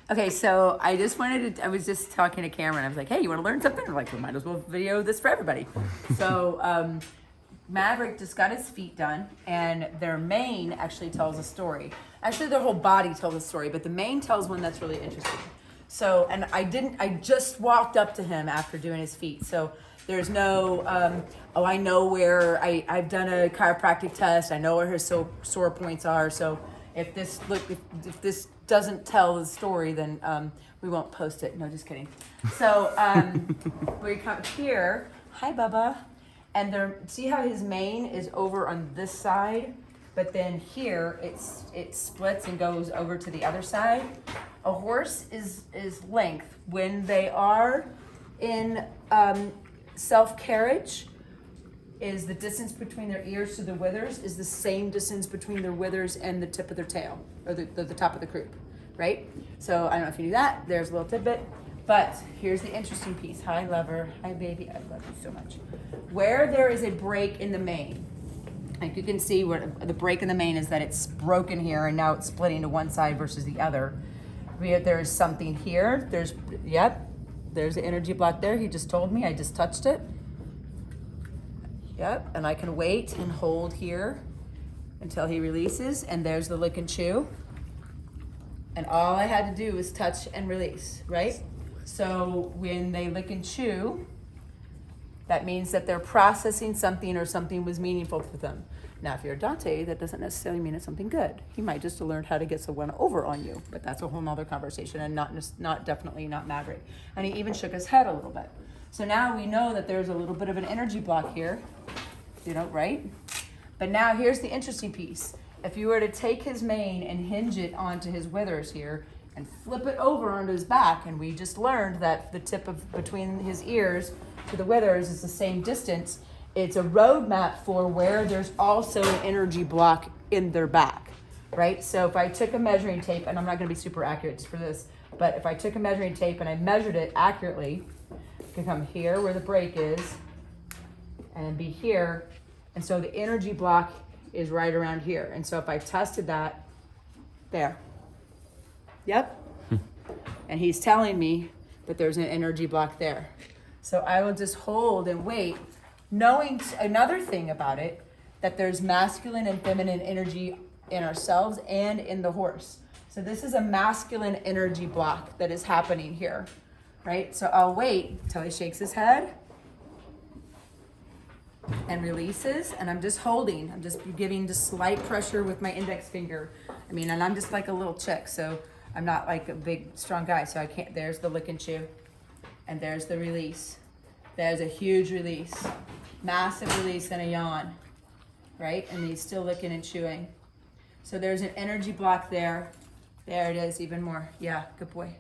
Okay, so I just wanted to, I was just talking to Cameron. I was like, hey, you want to learn something? I'm like, we might as well video this for everybody. So Maverick just got his feet done, and their mane actually tells a story. Actually, their whole body tells a story, but the mane tells one that's really interesting. So, and I just walked up to him after doing his feet. So there's no, I know where, I've done a chiropractic test. I know where his sore points are. So if this doesn't tell the story, then we won't post it. No, just kidding. So we come here. Hi, Bubba. And there, see how his mane is over on this side, but then here it splits and goes over to the other side. A horse is length. When they are in self-carriage, is the distance between their ears to the withers is the same distance between their withers and the tip of their tail, or the top of the croup, right? So I don't know if you knew that. There's a little tidbit. But here's the interesting piece. Hi, lover. Hi, baby. I love you so much. Where there is a break in the mane, like you can see where the break in the mane is that it's broken here and now it's splitting to one side versus the other. There is something here. There's the energy block there. He just told me. I just touched it. Yep, and I can wait and hold here until he releases, and there's the lick and chew. And all I had to do was touch and release, right? So when they lick and chew, that means that they're processing something or something was meaningful for them. Now, if you're a Dante, that doesn't necessarily mean it's something good. He might just have learned how to get someone over on you, but that's a whole nother conversation, and definitely not Maverick. And he even shook his head a little bit. So now we know that there's a little bit of an energy block here, right? But now here's the interesting piece. If you were to take his mane and hinge it onto his withers here and flip it over onto his back, and we just learned that the tip of between his ears to the withers is the same distance, it's a roadmap for where there's also an energy block in their back, right? So if I took a measuring tape, and I'm not gonna be super accurate for this, but if I took a measuring tape and I measured it accurately, it could come here where the break is and be here. And so the energy block is right around here. And so if I tested that, there. Yep. And he's telling me that there's an energy block there. So I will just hold and wait, knowing another thing about it, that there's masculine and feminine energy in ourselves and in the horse. So this is a masculine energy block that is happening here, right? So I'll wait until he shakes his head and releases, and I'm just holding. I'm just giving just slight pressure with my index finger. I mean, and I'm just like a little chick, so I'm not like a big, strong guy, so I can't. There's the lick and chew, and there's the release. There's a huge release, massive release and a yawn, right? And he's still licking and chewing. So there's an energy block there. There it is, even more. Yeah, good boy.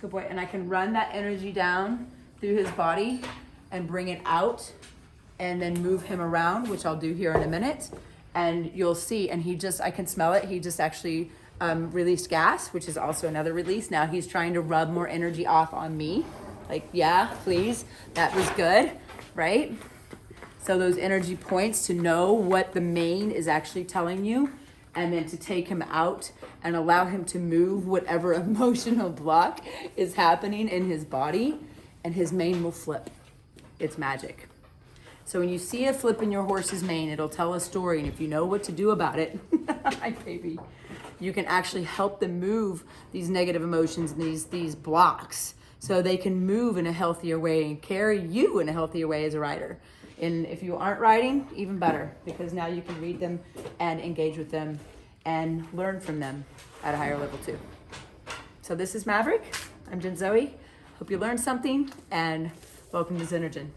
Good boy. And I can run that energy down through his body and bring it out and then move him around, which I'll do here in a minute. And you'll see, and I can smell it. He just actually released gas, which is also another release. Now he's trying to rub more energy off on me. Like, yeah, please, that was good, right? So those energy points to know what the mane is actually telling you, and then to take him out and allow him to move whatever emotional block is happening in his body, and his mane will flip. It's magic. So when you see a flip in your horse's mane, it'll tell a story, and if you know what to do about it, hi baby, you can actually help them move these negative emotions and these blocks, so they can move in a healthier way and carry you in a healthier way as a rider. And if you aren't riding, even better, because now you can read them and engage with them and learn from them at a higher level too. So this is Maverick. I'm Jen Zoë. Hope you learned something, and welcome to Synergen.